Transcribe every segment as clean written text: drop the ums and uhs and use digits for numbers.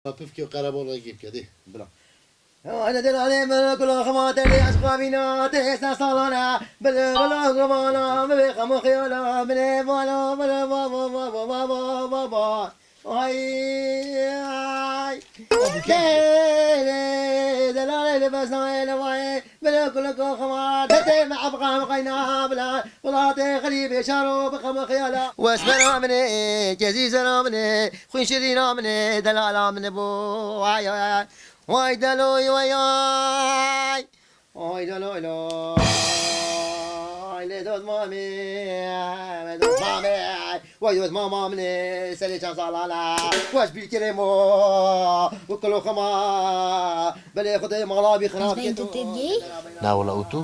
خفيف كي قرب والله يجيب كذي بلا أنا دل علي من كل خماتي أشقابينا تيسنا صلانا بلا غمانا بخم خيالا بلا بالا بلا بابا بابا بابا بابا هاي دلالي لبسنا لواي بلا كل خمات تي مع بقى مقينا بلا بلا غريب شارو بخم خيالا واسمنا مني جزيزنا مني خوين شرينا مني دلالا من بو هاي واي دلوي وياي واي دلوي لاي لدود مامي لدود مامي واي دود ماما مني سلي كان صلالا واش بالكريمو وكلو خما بلي خدي مغلابي خراب تدي؟ لا والله اوتو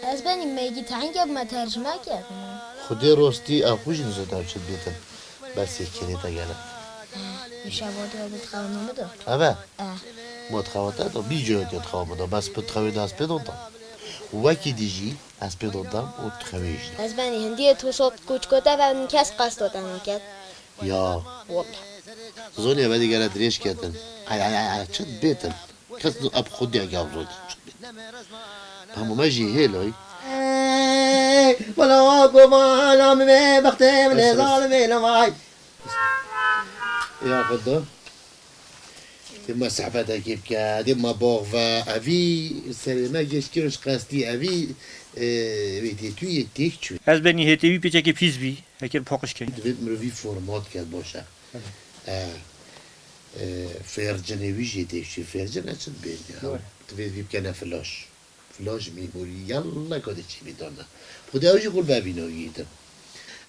از بني میگی تنگ ما ترجمه کردم خدي روستي اخوش نزدار شد بيتن بس يكيني تاگالا شباده بتخوام دو اوه متخوته تو بیجوری تخوام دو بس بتخوی دست بدونم وکی دیجی از بدونم و تخویش از بنی هندی تو صوت کوچ کتا و کس قصد دادن کرد یا والله زوني بدي قال دريش كاتن اي شد بيتن كس اب خدي اجاوب زود هم ما جي هيلوي ولا قوما لا مي بختي من ظالمي لماي يا خدو ديما صحبتها كيف كا ديما بوغفا افي سلمى جيش كيروش قاستي افي ويتي توي تيك از بنی هتیوی پیچه که پیز بی هکر پاکش کنی دوید مروی فرمات کرد باشه فرجنه ویجی دیشی فرجنه چند بیدی دوید بی بکنه فلاش میموری یلا کده چی میدانه خود اوجی قول ببینه گیدم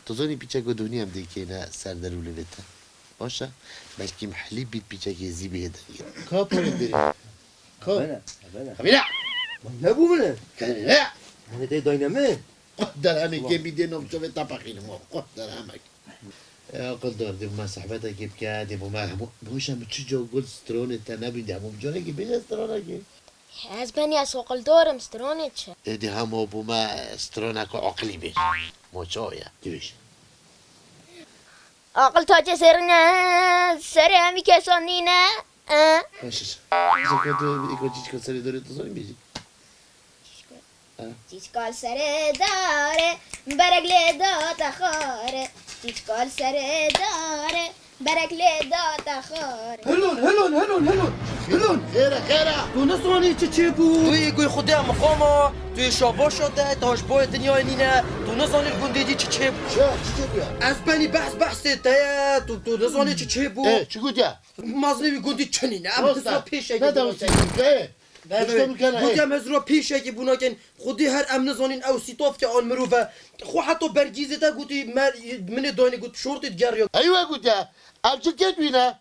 تظنی پیچه که دونی هم دیگه نه سر در اولی بیتا باشه بلکه محلی بید پیچه که زیبی هده که پارید بریم که خبیره نبو منه خبیره من تي داينامي قدر همه که بیدینم شوه تپخینم قدر همه قدر دیم ما صحبته که بکردیم و ما باشم چه جا گل سترونه تا نبیده همون جانه که بیده سترونه که از بني اسوق دورم سترونه چه ایدی همه بو ما سترونه که عقلی بیش ما چاویه دیوش عقل تا چه سر همی کسانی نه باشش زکا تو ایکو چیچ کن سری داره تو زنی بیجی چیچکال سر داره برگل داتا خاره چیچکال سر داره برگل داتا خاره هلون خیره تو نسوانی چه بو تو یگوی خودی مقاما تو شابا شده تاش بای دنیای نینه تو نسوانی گندیدی چه بو چه بیا از بنی بحث تایا تو نسوانی چه بو چه گوتیا مازنوی گندی چنینه اما تو پیش اگه بودم از رو پیش اگه بونا کن خودی هر امن زانین او سیتاف که آن مرو و خو حتی برگیزه تا گوتی من داینه گوت شورتت گریو ايوه گوتیا الچه که دوینه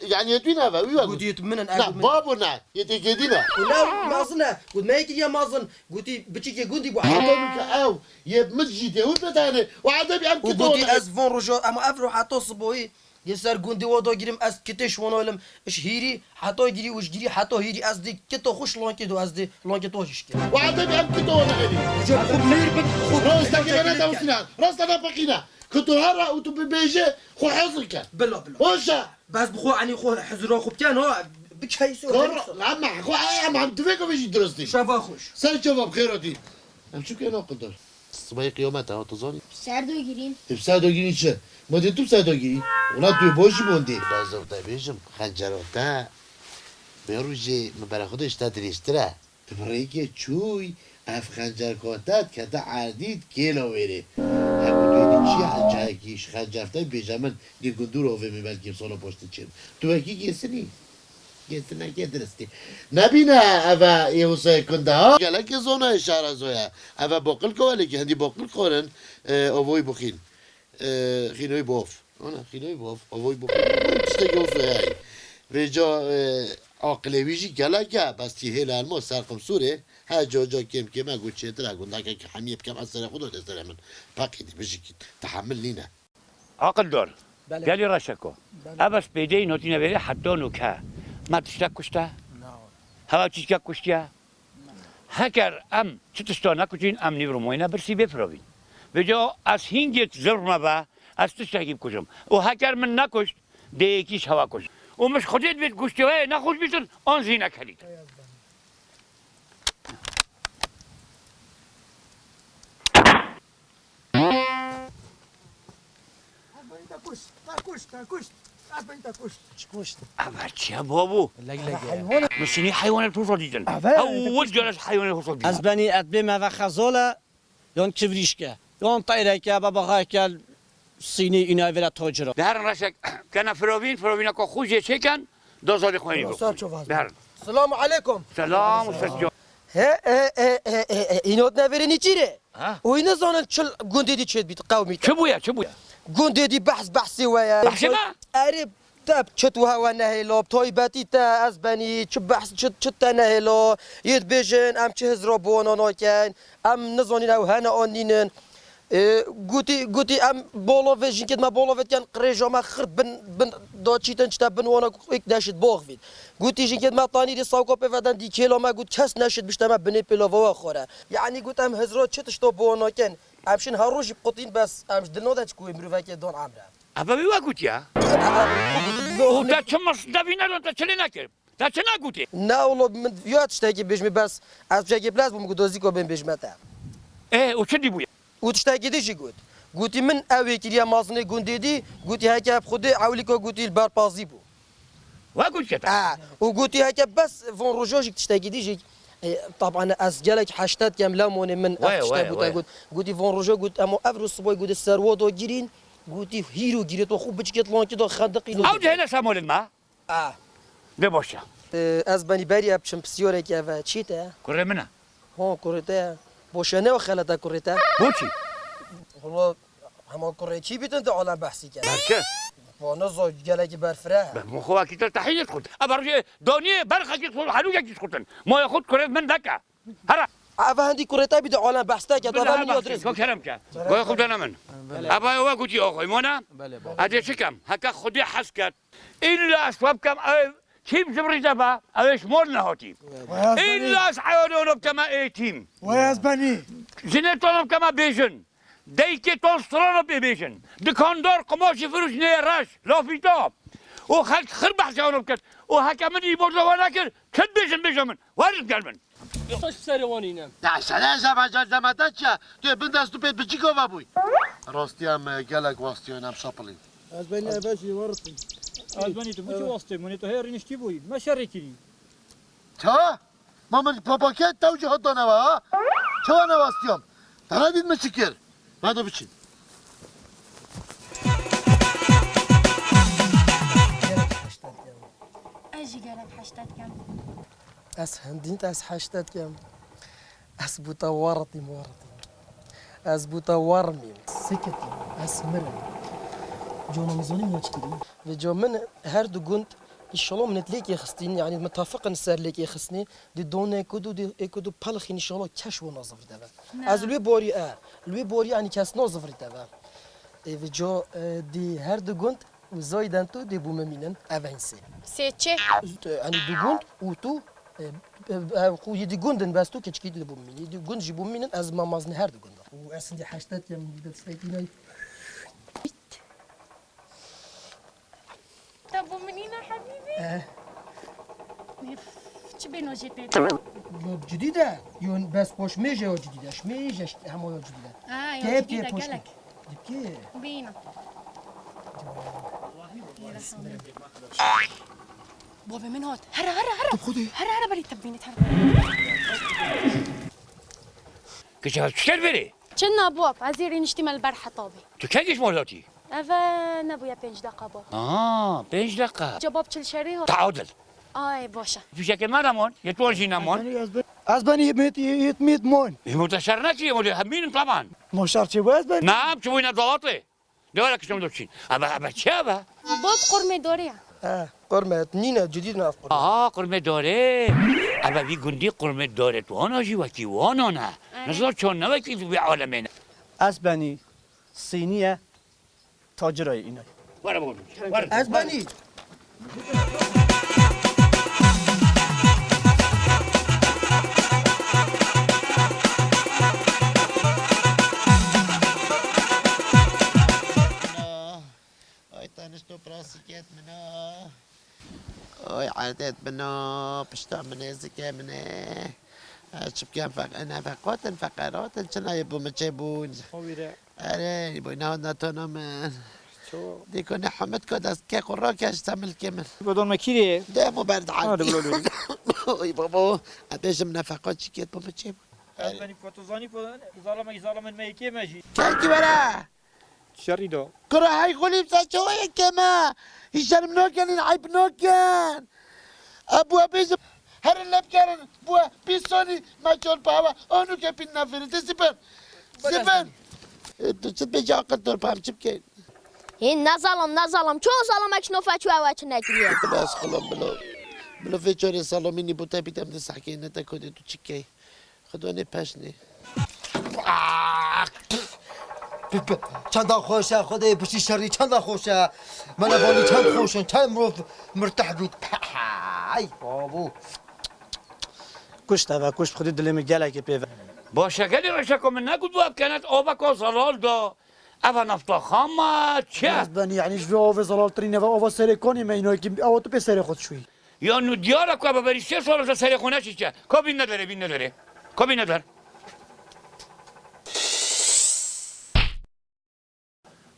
يعني يدوينا بقى ويوا قلت يتمنى لا بابنا يتجدينا لا مازنا قلت ما يجي يا مازن قلت بتشي قندي بو حطوك او يمسجد يود بدانه وعدا بيعم كده وقلت ازفون رجع اما افرو حتى صبوي يسار قندي وضو جريم از كتش ونولم اش هيري حتى يجري وش جري حتى هيري از دي كتو خوش لون كدو از دي لون كتو هش كده وعدا بيعم كده ولا غيري جاب خمير بن خو راستك انا توسنا راستنا بقينا كنتو هرا وتو بيجي خو حصلك بلا وشا بس بخو عني خو حزرا خو بتان هو بكيسو لا خو عم تفكر بيجي درستي شافا خوش سال شباب خيراتي هم شو كانوا قدر صباح قيامتها ها تظن سر دو گیریم بساعدو گیری چه ما تو بساعدو گیری اونا توی باشی موندی لازم بیشم خنجراتا بروجی برای خودش تدریستره برای که چوی اف خنجر کاتت که تا عدید کیلو ویره همون دویدی چی حجاکیش خنجرفتای بیجامن دی گندور آوه میبل کیم سالا پاشت چیم تو اکی گیسنی گیسنه که درستی نبینه اوه یه حسای کنده ها گله که زونه اشاره زویا اوه باقل کوالی که هندی باقل کارن آوای بخین خینوی باف آنه خینوی باف آوای بخین آوای پشته که حسای های ویجا عاقلویجی گله که بس تی هیل علما سرقم سوره ها جا کم کم اگو چه تر اگو نکه که همیه بکم از سر خودت سر من پاکیدی بشی که تحمل نینه عقل دار گلی راشکو ابس بیده نوتی نبری حتی نوکه ما تشتک کشته هوا چیزکه کشتیه هکر ام چتشتا نکشین ام نیورو موینه برسی بفروین به جا از هینگیت زرمه با از تشتکیم کشم و هکر من نکشت دیکیش هوا کش و مش خودت بید گوشتی های نخوش بیتون آن زینه کلید اما چیه بابو؟ مشینی حیوان توصل دیدن اول جلس حیوان توصل دیدن از بنی ادبی ما خزاله یان کبریشکه یان طایره که بابا که سینی اینا ولا تاجر در رشک کنه فروین که خوشی چکن دو سال خوینی بکن در السلام عليكم سلام استاد اینوت نویرینی چیره؟ و اینا زانن چل گندی چید بیت قومی چه بویا گندی بحثی ویا بحثی ما؟ اره تاب چطوها و نهیلا طایبتی تا از بنی چه بحث چه تا نهیلا ید بیشن ام چه هزرا بوانا ناکن ام نزانین او هنه آنینن گوتی ام بالا وجین که ما بالا وجین قریجا ما خرد بن دا چیتن چتا بن وانا یک داشت باغ وید گوتی جین که ما تانی دی ساوکا پیودن دی کیلو ما گوت کس نشد بیشتر ما بنی پیلاوا خوره یعنی گوتم هزرا چتش تو بوانا کن امشین هروش بقطین بس امش دلنادش کوی مروفه که دون عمره ابا بیوا گوتیا او تا چه مصدبی ندون تا چلی نکرد تا چه نگوتی نه والله من یادش تاکی بجمی بس از بجای پلاس بوم گودازی کو بین بجمتا او چه دی بویا او تشتاکی دیجی گوتی من اوی کلیا مازنه گوندی دی گوتی هکه خود اولی کو گوتی البار پازی بو و گوتی تا و گوتی هکه بس فون روجوجی تشتاکی دیجی طبعا از جلك حشتات كم لامون من اشتا قلت فون روجو قلت اما افرو صبوي قلت السروات وجيرين قلت هيرو جيرت وخو بجكت لون كده خندقي او هنا سامول ما بباشا از بني باري ابشم بسيورة كيف تشيتا كره منها هون كوريتا بوشانه وخالتا كوريتا بوشي والله هما كوريتشي بيتنت على بحثي كان بركه وانا زوج جلك برفراه مخوا كي تحيه تخد ابرجي دوني برخه كي تخد حلوجه كي تخدن ما ياخد كره من دكا هرا ابا هندي كوريتا بيد على بحثتا كده هذا من يدرس كو كلامك كو ياخد انا من ابا هو قلت يا اخوي مونا ادي شكم هكا خدي حسكت الا اسبابكم تيم زبري دبا ايش مولنا هوتي الا حيوانهم كما اي تيم وياز بني زينتهم كما بيجن دیکی تو سرانو ببیشن دکاندار قماشی فروش نیراش لافیتا و خلق خر بحث اونو کرد و حکمنی بردوان نکرد کد بیشن من وارد گل من توش سروانینم نه سنه زمتا چه تو بندست تو پیت بچی که بوی راستی هم گلک واستیانم شاپلین از بني اباشي ورطي از بني تو مش واسطه موني تو هيرنش تي بوي ما شريكي تا ما من پاپاکت توجه دانه ها چه نواستیام تردید مچکر بعدو بچین اجي قالك حشتات كم اس هندينت اس حشتات كم اس بوتا ورطي اس بوتا ورمي سكتي اس مرن جونا مزوني ما تشتري جو من هر دو قنت ان شاء الله من تليكي خستين يعني متفق نسار ليكي خصني دي دون اكودو بالخ ان شاء الله كاش ونظف دابا از لوي بوري يعني كاس نظف دابا اي جو دي هر دو قنت وزايدانتو دي بوممينن افانسي سيتشي يعني دو قنت وتو خو يدي قندن بس تو كتشكي دي بومميني دي قنت جي بوممينن از ما مازن هر دو قنت واسن دي حشتات يم دي تستيقيناي طب منينا حبيبي چه بينو جيتي جديدة يون بس بوش ميجا جديدة شميجا همو جديدة يا جديدة قالك كيف بينا بابا من هات هرا هرا بري تبيني هرا كشاف شكل بري كنا بواب عزيري نشتمل البارحة طابي تو كيش مولاتي افا نبويا 5 دقيقة بابا 5 دقيقة جواب كل شري تعادل اي باشا في شكل ما نمون يتوجي نمون از بني يتميت مون متشرنكي همين طبعا ما شرطي واز بني نعم شوينا ضواطي دولك شنو دوتشين ابا تشابه باب قرمي دوريا قرمة نينا جديد ناف قرمة قرمه داره ابا بي گندی قرمه داره تو انا جي وكي وانا نه نزار چون نوكي في عالمنا از بني صينيه تاجرای اینا ورا بقول از بني Ay, tan esto prasiket mena بنا پشتا منه زکه منه شب کم نفقات فقرات چنای بوم چه بون آره بوی نه نتونم من دیگه نه حمد کد از که قرار کش تمل کمل بدون مکیره ده مو برد هذا عادی بلولو ای بابا ابیشم نفقات چی کت بوم چه بون أنا فتوزاني ظالم الميكي ماشي کی برا شري دو كره هاي غولي بساتشوية كما هشام نوكن عيب نوكن ابو بيز هر اللي بكرن بو بيسوني ما جول باوا اونو كبين نافر تسبن سبن تشد بيجا قدر بام چبكين این نظالم چون ظالمک نوفچو اوچ نکریه بس خلام بلو فيتشوري سالوميني بوتا بيتم تسحكي نتا كودي تو چيكي خدوني پشني چند خوشه خدای پشتی شری چند خوشه من بالی چند خوشن چند مرتاح بید ای بابو کشت و کشت خودی دلم گله که پیوه با شکلی رشکو من نگود باب کنت آبا که زلال دا اوه نفتا خامه چه؟ بني يعني جو اوف زلال ترينا اوف سيريكوني ما ينو كي او تو بسري خود شوي یا نو دیاره که ببری 3 سال از سر خونه چی چه؟ که بین نداره که بین نداره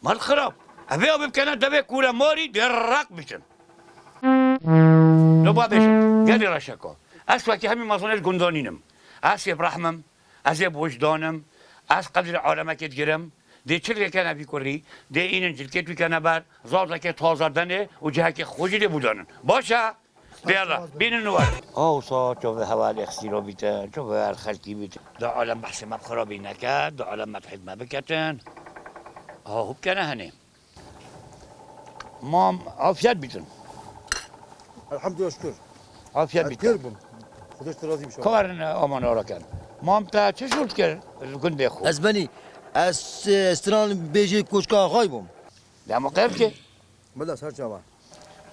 مال خراب اوه آبی بکنن دبه کوله ماری درق میشن نو بابشم گلی رشکو از وقتی همین مزانش گندانینم از یه برحمم از یه وجدانم از قدر عالمکت گرم دی چلی کنه بیکوری دی اینن جلکت بیکنه بر زاده که تازه دنه و جه که خوشی بودنن باشه بیالا بینن نوار اوسا چوه حوال اخسیرو بیتن چوه الخلقی بیتن دا عالم بحث مب خرابی نکد دا عالم مبحث مبکتن خوب کنه هنه مام عافیت بیتن الحمد لله شكر عافیت بیتن كربم خدش راضي بشو کارن آمان آرا کن مام تا چه شد کرد گنده خوب از بنی از استران بیجی کوچکا خواهی بوم ده مقیب که بلا سر جواب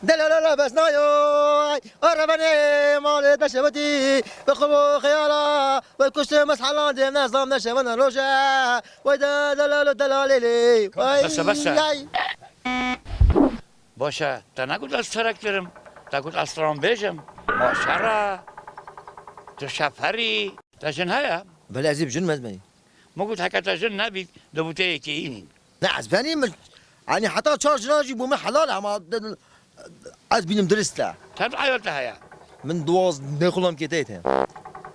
دلالا بس نايو قربني مال دشبتي بخبو خيالا وكشت مسحلان دي نظام نشبنا روجا ويدا دلالي بس باشه تا نگود از سرک برم تا گود استران بیجم ماشره تو شفری تا جن هیا بلا عزيب جن مزمني ما گود حکا تا جن نبید دبوته یکی اینین لا عزباني يعني حتى تشارج ناجي بوم حلال اما از بینم درست لا تا عیالت هیا من دواز نخلم که تیت هم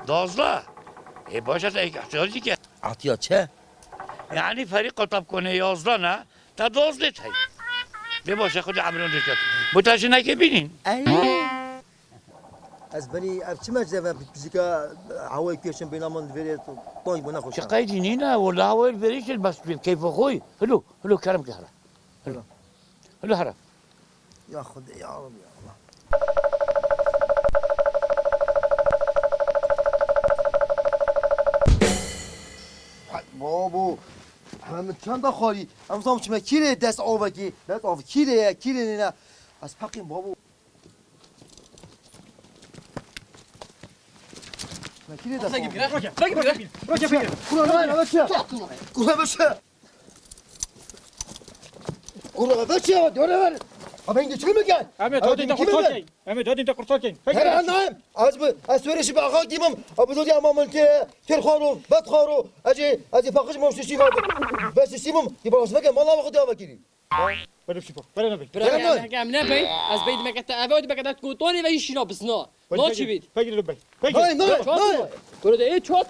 دازلا ای باشه تا یک احتیاجی که عطیات چه؟ یعنی فریق طب کنه 11 نه تا 12 هی ده باشه خود عمرون دکت بوتاش نکه بینین از بنی اب چه مجده و فیزیکا هوای پیشن بینامون دویره طوی بنا خوشم شقايدي نينا ولا هو البريش بس كيف اخوي هلو كرم كهرة هلو هرا يا خدي يا رب يا الله بابو همه چند خالی هم سام چما کیره دست آوکی دست آو کیره نه از پقیم بابو کیره دست قرآن بچه دوره بر اما اینجا چه میگن؟ أمي تودي أنت قرطاكين أمي تودي أنت قرطاكين هر نعم از سورش به آقا دیمم ابزودی امام که تر خارو بد خارو اجی فقش موششی وارد بس سیمم دی بالاش مگه مالا وقت داوا کیری برو شوفوا برو نبي هم نبي از بيد مكتا أفود مكتا كوتوني ويشينا بسنا لا چی بید فجر لبي هاي فجر نه برو ده ايه چهار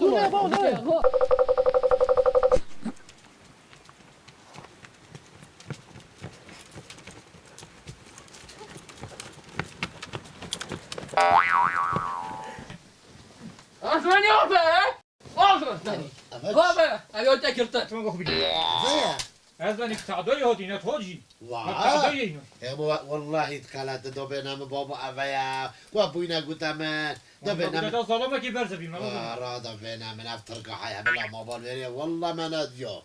أصلاً يوفى أصلاً هذا أبي أقول تكرت شو نقول بدي هذا نكتعدي هودي نتهوجي واه والله اتكلت دو بينام بابا أبايا وابوينا قدامن دو بينام ده ظلمة كي برز بينا را دو بينام نفتر قحيا بلا موبال بري والله ما نديو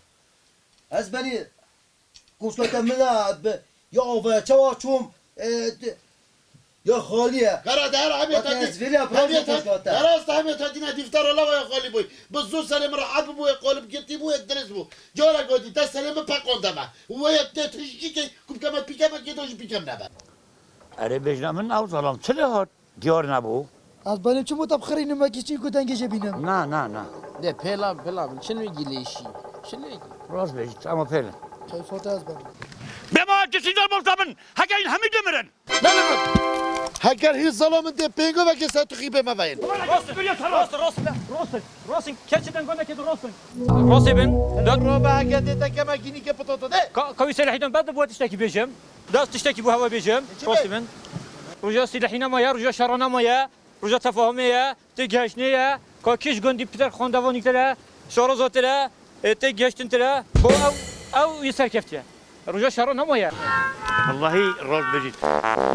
از بنی کوشکت منا یا اوه چوا چوم یا خالیه قرار ده همه تا دینا دیفتر الله یا خالی بوی بزرگ سلام راحت بوی قالب گرتی بوی درس بو جارا گودی تا سلام پاکوندم و یا تشکی که کوب کم پیکم که دوش پیکم نبر اره بجنا من او ظلام چه هات دیار نبود از بانم چه متبخری نمکی چی کدنگش بینم نه نه نه ده پلا چه میگی لیشی چه میگی راست بگید اما پیل کیفات از بانم به ما کسی دار بردابن هکه این همه دمرن هەگەر هیچ زەڵام دێ پێنگۆ بەکە ساتوخی بێمە باین راست كاتشتن قلنا كده راست راست بن ڕۆ بە هەگە دێتەکەمە گینیکە پتۆتە دێ كوي سلاحيتون بعد بو تشتكي بيجم داس تشتكي بو هوا بيجم راست بن رجا سلاحينا ما يا رجا شرانا ما يا رجا تفاهمية تجهشنية كاكيش قندي بتر خاندواني ترى شارزات ترى تجهشتن ترى بو او يسر كفتيا رجا شرانا ما يا والله راست بگید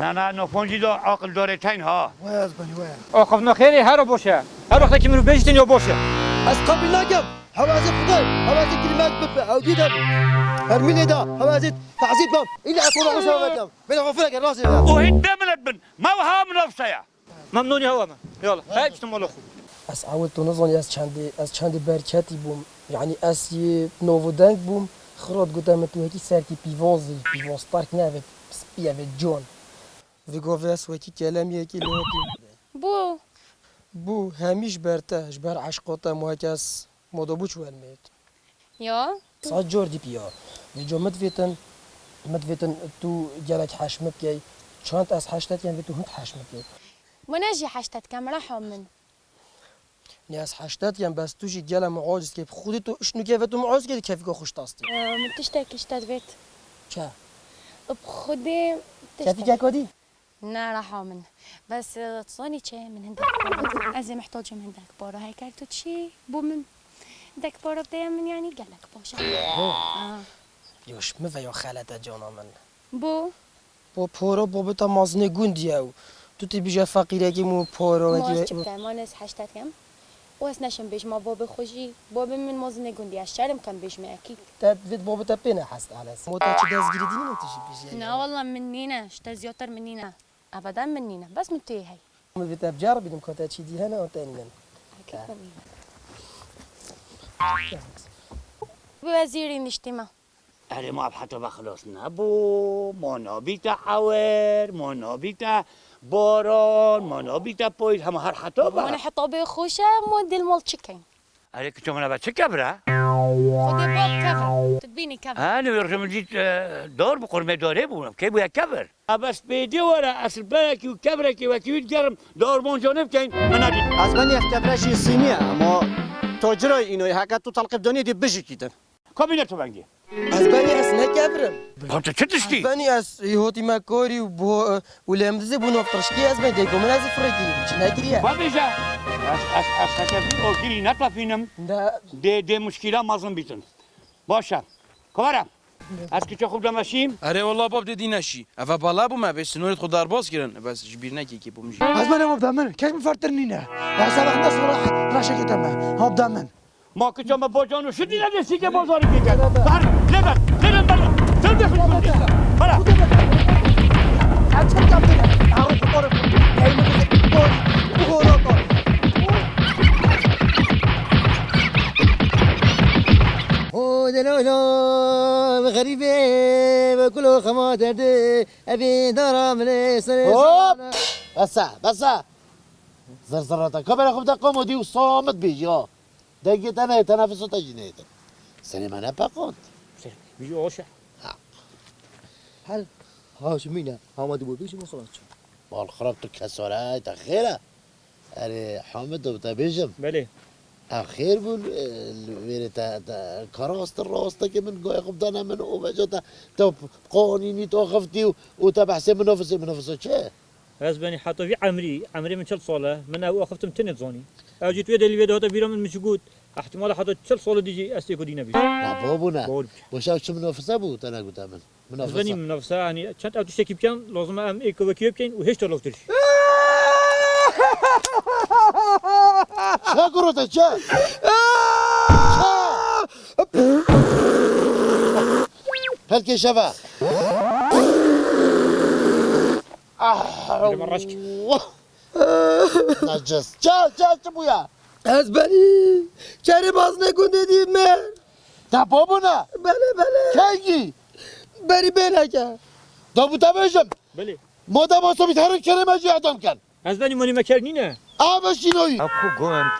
نه نفونجی دا عقل داره تین ها وای از بانی وای آخفنا خیلی هر باشه هر وقت که منو بجتن یا باشه از قبل نگم حوازت خدای حوازت کلمات ببه او دیدم هرمینه دا حوازت تعزیب بام این اطول عصا بدم بین غفلك راسي اوهید بملت بن ما وها من افسایا ممنونی هوا من يلا هاي بشتم مال اخو از اول تو نزانی از چند برکتی بوم یعنی از یه نوودنگ بوم خراد گفتم تو هیچ سرکی پیوانز پارک نه سپیه و جون ویگوه از وکی کلم یکی لوتی بو همیش برتاش بر عشقاتا محکس مدابو چوال مید یا ساعت جور دی پیا ویجو مدویتن تو گلک حشمت کی چند از حشتت یعنی تو هند حشمت کی ونجي حشتت كم رحم من نه از حشتت یعنی بس توشی گل معاجز که خودی تو اشنو که و تو معاجز که کفی که خوش تاستی من تشتكي اشتدفت چه؟ بخدي کفی که کدی؟ نه رحم من بس تصوني چه من هندك بارو ازي محتاجه من هندك بارو هاي كارتو چي بو من هندك بارو بدايا من يعني قالك باشا یوش مفیا خالتا جانا من بو پورا بابتا مازنه گوندیه او تو تی بیجا فقیره که مو پورا ماز چه بکن ما نس حشتت کم واس نشم بیش ما باب خوشی باب من مازنه گوندی از شرم کم بیش می اکید تا وید بابتا پینه حست علس موتا چه دزگیری دینی نتیجی بیش نه والله منينا شتا زيادتر منينا ابدا منينا بس من توی هی مو بیتا بجار بیدم کتا چی دی هنه آتانین اكيد منينا بوزيري نشتما اره ما حتی بخلاص نبو ما نابیتا حوار ما نابیتا باران ما نابیتا پوید همه هر حتا با وانا حطابي خوشه موديل مال تشيكن اره که چون بچه کبره خدي باب كفر تبيني كفر انا ورشم جيت دور بقرمه داره بونم کی بویا کبر بس بیدی وره اصل برکی و کبرکی و کیوید گرم دار بونجانب کن من ندید از من یک کبرشی سینیه اما تاجرای اینوی حقیقت تو تلقیب دانی دی بجی کیدن کابینه تو بنگی از بانی از نکبرم پانتا چه تشتی؟ بانی از هوتی مکاری و لمدزه بو نفترشکی از من دیگه من از فرگیری چه نگیریه با بیجا از خطفی او گیری نطلفینم ده مشکلات مازم بیتن باشه کارم از که چه خوب دمشیم اره والله باب دیدی نشی اول بالا بوم به سنورت خود درباز کردن بس جبیر نکی که بومجی از بانم ابدا من کش مفرتر نینه و سبق نص راح راشا كتمه ابدا من ما که چما با جانو شدی ندستی که بازاری میکرد بر لبن بلا سرده فکر بلا دلولو غريبة وكل خما درد أبي دارا من بس زرزرتا كبر خب دقم ودي وصامت بيجي دقيت انا تنافسه تجنيت سليمان باقوت بيجي اوشه هل هاشمينا حامد بو بيش مخرج والخراب تكسرها تخيره اري حامد وتبيجم بله اخير بول ويرتا كراست الراست كي من قوي خبدانا من وبجتا تو قوانيني توقفتي وتبع منافسه چه از بني حتى في عمري من 4 ساله من او اخفتم تنت زاني اجيت ويد اللي ويد هذا بيرم من مشغود احتمال حتى 4 ساله ديجي استيكو دينا بيش لا بابونا وشاو شو منافسه بو انا قلت من منافسه بني منافسه يعني كانت او تشتكي بكان لازم ام ايكو وكيو بكان وهيش تلوفتش شا قرطه شا هلكي شفا نجس چه بویا از بانی چرا باز نکنده دیم من تا بابونا بله کی بری بینه که دابو تبیشم بله مادام آسو بیتر کرم اجی ادم کن از بنی مانی مکرنینه آبشینوی أبخو قوم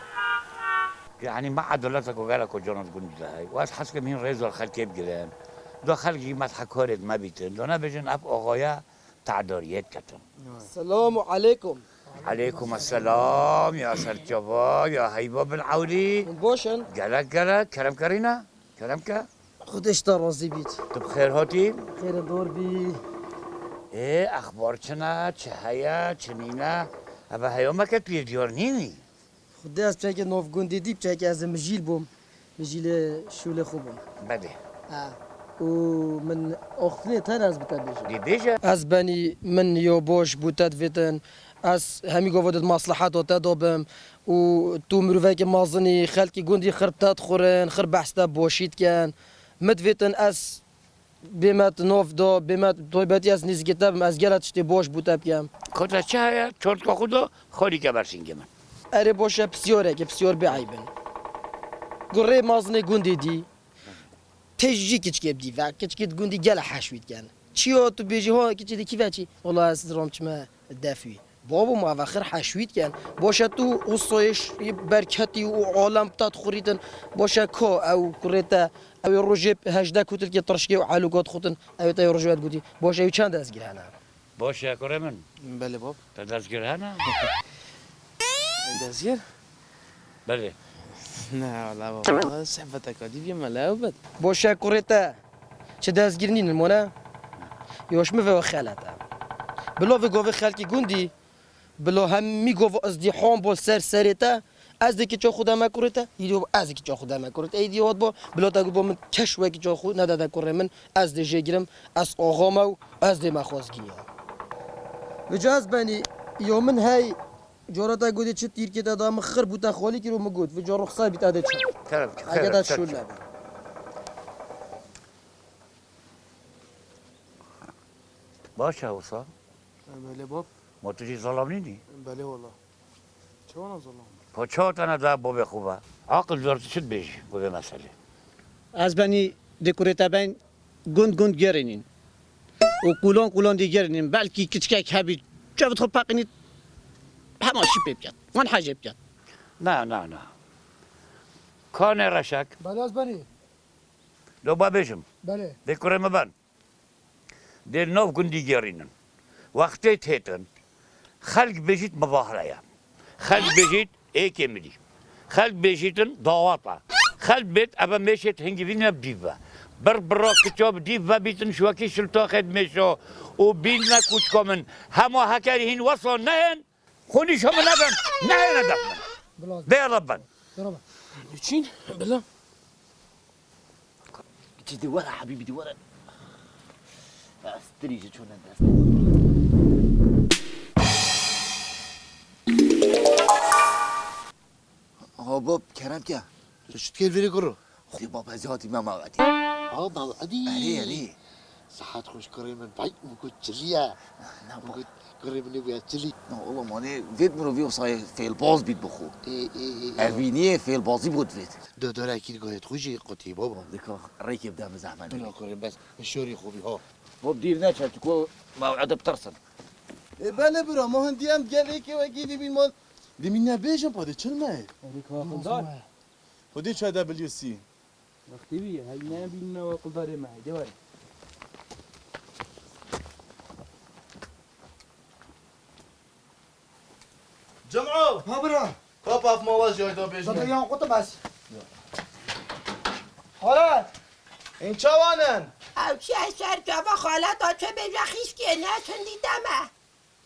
يعني ما عدلتك وقالك وجونات قند لهاي واش حسك مين ريزو الخلق كيف قلان دو خلقي ما تحكورت ما بيتن دو نبجن أب أغايا تعداريات كتن السلام عليكم. عليكم السلام يا سرجبا يا هيبا بالعولي باشن قالك كلام كرينا كلامك خودش تا راضی بید. طب خير هاتي خیر دور بی. ايه اخبار چنا چه هيا چنينا ابا هيا ما كت بيديور نيني خود از چه که نوف گندی دیب چه که از مجیل بوم. مجیل شوله خوبم. بده و من اختنی تن از بتا بیشم. دي بيجا از بنی من یا باش بوتد ویتن. از همی گفتد مصلحت و تدابم و تو مروفه که مازنی خلکی گندی خربتات خورن خرب بحثتا باشید کن مدویتن از بیمت نوف دا بیمت طیبتی از نیز کتاب از گلت شتی باش بوتب کم كتلا چه هيا چورت خودو خوري كبرسين من اره باشه بسیاره که بسیار بعیبن گره مازنی گندی دی تجی کچکی بدی و کچکی گندی گل حشوید کن چیا تو بیجی ها کچی دی کی چی والله از رامچما دفوی بابا ما آخر حشوید کن باشه تو قصایش برکتی و عالم بتات خوریدن باشه کا او کرتا او روجب هجده کتل که ترشکی و علوقات خودن او تا روجبت بودی باشه او چند از گرهنه باش يا كريمن بله باب تدزگر هنا دزیر بله نه والله بابا صحبتك دي بيما لا بد باشه کرتا چه دزگیرنین المونه یوش مفه خالتا بلا و گاوه خلکی گوندی بلا هم میگو ازدحام با سریتا از دیگه چه خودم مکرته ایدیو از دیگه چه خودم مکرته ایدیو با بلا تا با من کشوه که چه خود نداده کره من از دیگه گیرم از آقام و از دی مخوازگی وجاز بنی یا من هی جارتا گودی چه تیر که دادا مخر بوتا خالی که رو مگود و جار رخصت بیت عادت شد كلام اگه داد شول لب باش يا وصا بله باب ما تجي ظلام نيني بله والله چه وانا ظلم پاچات انا دا باب خوبه عقل دارت شد بيجي باب مسألة از بنی دکورتا بین گند گرینین و کولان دیگرینین بلکی کچکک هبید جابت خب پاقینید هماشی بکرد من حاجه بکرد نه كان رشك بله از بنی لو بابيجم بله ديكوري مبان دير نوف قندي جارينن وقتي تهيتن خلق بيجيت مظاهرة خلق بيجيت ايكي مدي خلق بيجيتن ضواطة خلق بيت ابا ميشيت هنجي فينا بديفا بربرا كتاب ديفا بيتن شواكي شلطا خد ميشو وبيننا كوش كومن هما هكاريهن وصل نهن خوني شو من ابن نهن ادبن بيا ربن چین بله دي ورا حبيبي دي ورا استريجي شو نندس باب کرم که شو كيف فيني كرو خودی باب هزیاتی ما موعدی موعدي اری صحات خوش كريم من بعيد ممكن تشريها ممكن قريب مني ويا تشري والله مانه وید مرو وی وصای فیل باز بید بخو اوینیه فیل بازی بود وید دو اكيد قاعد تخوشي قطي بابا دکا ریکی بده مزحمن بلا كريم بس مشوري خوبي ها باب دیر نچه تکو موعده بترسن بله برا ما هندی هم گله که وگی ببین ما دیمین نبیشم پاده چل مه خودی چه WC وقتی بیه هی نبین و قدره معی دواری جمعو ها برا کاپ اف مواز جای دا بیشم صدا یان قطع بس حالا این چوانن او چی از سرجابا خالا تا چه به رخیش که نه چون دیدمه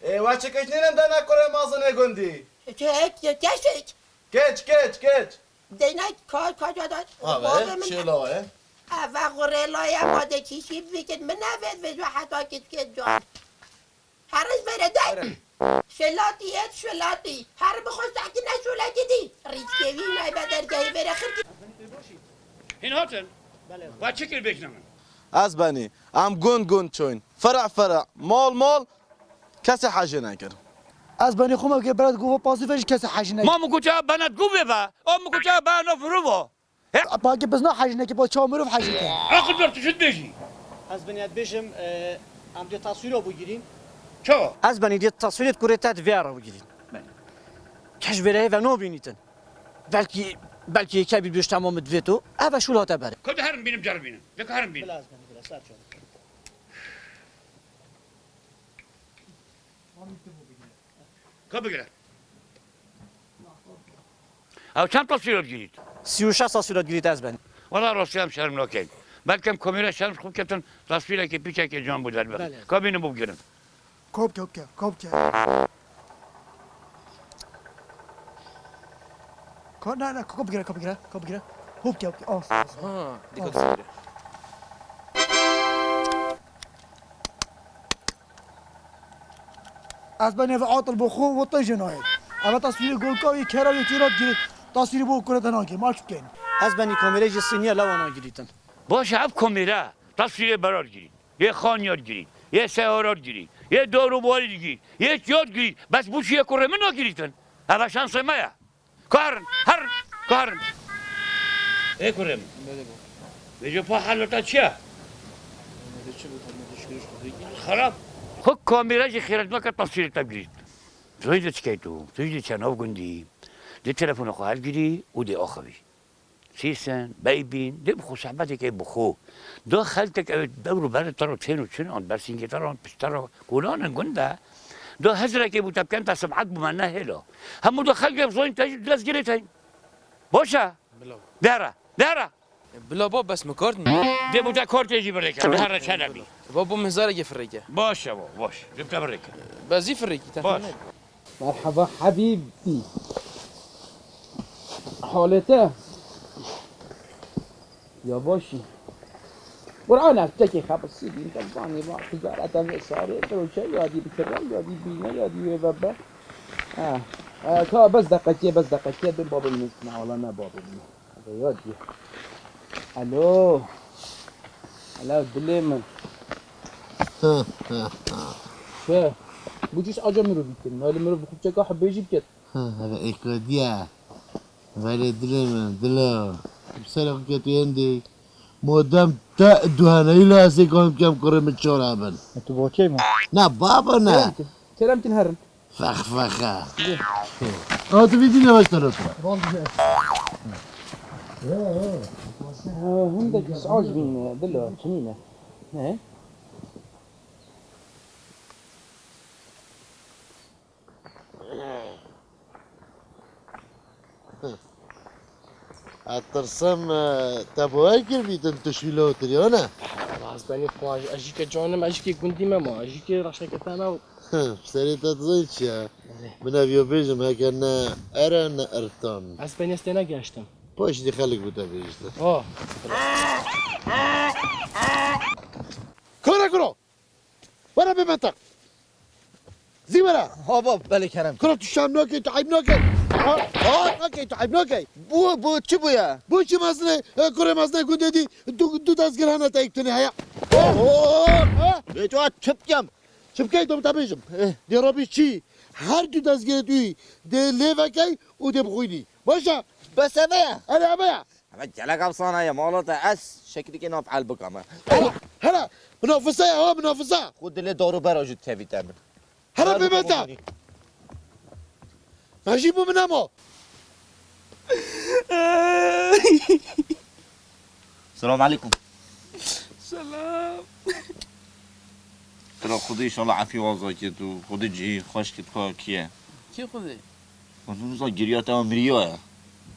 ای وچه کش نیرم دا نکره مازنه گندی چه کشک کچ دینا کار داد آوه چلاه و غره لایه ماده چیشی بگید من نوید و حتا که جان هر از بره دی شلاتی هر بخواست اکی نشولتی دی ریچکوی نای بدرگاهی بره خیلی هين هاتن واتشكل بيجنا من از بنی ام گند چوین فرع مال کسی حاجه نکر از بنی خومه که برات گوه پاسی فش کسی حجنه ما مكوتا بنات قوبة با او مكوتا بنا فروبا باقي بزنا حجنه که با چامرو حجی که عقل دارت شد بيجي از بنیاد بیشم ام دی تصویر رو بگیریم چه؟ از بنی دیت تصویرت کوریتت ویاره بگیرید کش بره و نو بینیتن بلکی یکی بیش تمام دویتو اوه شولاته بره کد هرم بینم جرب بینم یک هرم بینم که بگیره او چند تصویرات گیرید؟ 36 تصویرات گیرید از بنی والله راستی هم شرم نکن بلکه کامیرا شرم خوب کردن تصویری که پیچه که جان بود البته که بینم بگیرم کوب که نه کوب بگیره هوب که ها دیگه تصویره از بین عاطل بخو و طیجنای اما تصویر گلکاوی کراوی تیرات گیرید تصویر بو کرده ناگی مال شکن از بنی کامیرای جسینیه لوانا گیریدن باشه اب کامیرا تصویر برار گیرید یه خانیات گیرید یه سهارات گیرید یه دارو باری گیرید یه یاد گیرید بس بو چیه کره من نگیریدن اول شانس مایا کارن ای کرم بجو پا حالتا چیه خراب خود کامیرا جی خیرت ما که تصویر تا گیرید توی چی توی چناو گندی دی تلفن خواهر گیری و دی آخوی سیسن بیبین دی بخو صحبتی که بخو دو خلتک دورو بر ترو چن آن برسینگی ترو پشترو کولان گنده دو هزره که بود کن تا سمعت بمنه هلا همو دو خلق بزوین تاج دست گیریتین باشه داره بلا باب بس مکارتنی دی بوده کارت یجی برکن به هر چنبی بابا مهزاره فريكه باشه باش جبت بركه بازي فريكه باش مرحبا حبيبتي حالته يا باشي قرآن افتكي خبر سيدي انت باني ما تجارة مساري ترو شيء يادي بكرم يادي بينا يادي بابا كا بس دقيقة بين باب المسمع ولا ما باب المسمع يادي الو دليمن شو بوجيش اجا مرو بيتن هاي مرو بخوب جاكا حبي يجيب كده هذا ايكوديا ولی دلم بسرعه که عندي مودم تأدو هنایی لازم کنم کم کرم چهار من. تو با کی ما؟ نه بابا نه. چرا تنهرن؟ فخفخه. تو ویدی نواش ترس. عندك سعاج من دلو شنينه؟ نه؟ الترسم تبوي كربيتن تشويلو تريانا عزباني خواج اجيك جانم اجيك كنتي ماما اجيك راشك تانا سري تزيتشا من ابيو بيجم هكنا ارن ارتان عزباني استنا گشتم باش دي خليك بوتا بيجت كورا ورا بمنطق زي ورا بابا بله کرم كرة الشام نوكي تعب نوكي نوكي تعب نوكي بو چی بویا؟ بو چی مزنه کره مزنه گنده دی دو دستگیر هنه تا ایک تونه هیا تو چپکم چپکی دوم تبیشم دی رابی چی هر دو دستگیر دوی دی لیوکی و دی بخوینی باشه بس اوه هلا اوه اما جلق افصانه یا مالات اس شکلی که نافعل بکمه هلا منافسه ها منافسه خود دل دارو براجود کوی تمن هلا بمتا نجيبه من امه السلام عليكم سلام ترى خدي ان شاء الله عافيه وازاكت وخدي جي خوش كت كيه كي خذي والله جريات امريا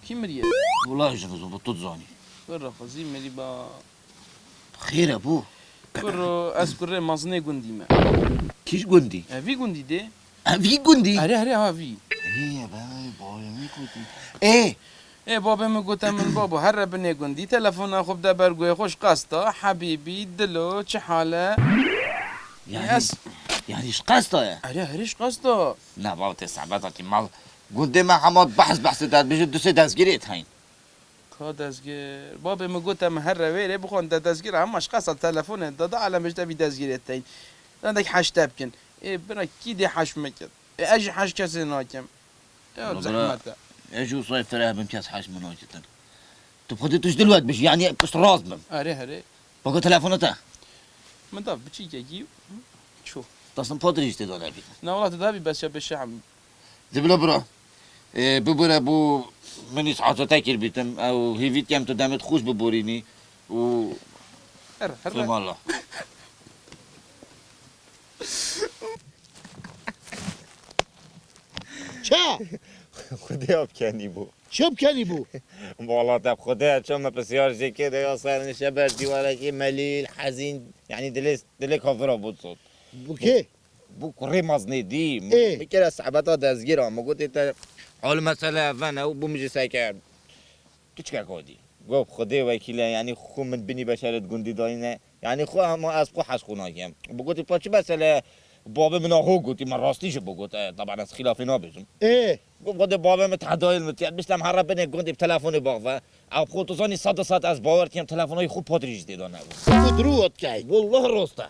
كي مريا والله جنزو بتزاني برا خزي ملي با خير ابو برو اسكر مازني قندي ما كيش قندي في قندي دي في قندي هري ها في ايه بابا ميكوتي ايه بابا میگفتم من بابا هر بنی گندی تلفن خوب ده برگوی خوش قصدا حبیبی دلو چه حاله يعني ايش قصده هريش قصده لا بابا تسعباتك مال قلت ما حماد بحث داد بجد دو سه دزگیریت هین که دزگیر بابا میگفتم هر ویره بخون ده دزگیر همش قصد تلفن دادا على مجد بی دزگیریت هین عندك حش تبكن برا کی دی حش مکد اجي حش کسی ناکم زحمته اجو صيف تراه بمكاس حاش منوجتن تبغى توش دلوقتي بش يعني بس رازمم هري بقى تلفونته من طب بتشي جاي شوف تصم پادریش دادن بید نه والله تدابي بس شاب الشعب دبلا برا ببورا بو منی ساعت تکر بیتم او هیویت کم تو دمت خوش ببورینی و سلام الله چه؟ خدا بکنی بو چه بکنی بو؟ والله تب خدا چون بسیار جکه یا سر نشبر دیوارکی ملیل حزین یعنی دلک کافرا بود صوت بو که؟ بو کری مزنی دی ايه میکره صحبتا دزگیرا ما گوتی تا حال مسئله ونه و بو میجی سعی کرد تو چکر کردی؟ گفت خدا وکیله یعنی خو من بینی بشرت گندی داینه یعنی خو ما از خو حس خوناکیم بگوتی پا چی مسئله بابا من هو گوتی من راستیشو بگوت طبعا از خلافی نبیشم ايه گفت بابا من تدایل متیاد بشتم هر بنه گندی تلفن باقفه او خود توزانی صد از باور کیم تلفنای خوب پادریج دیدانه خود روت کی والله راسته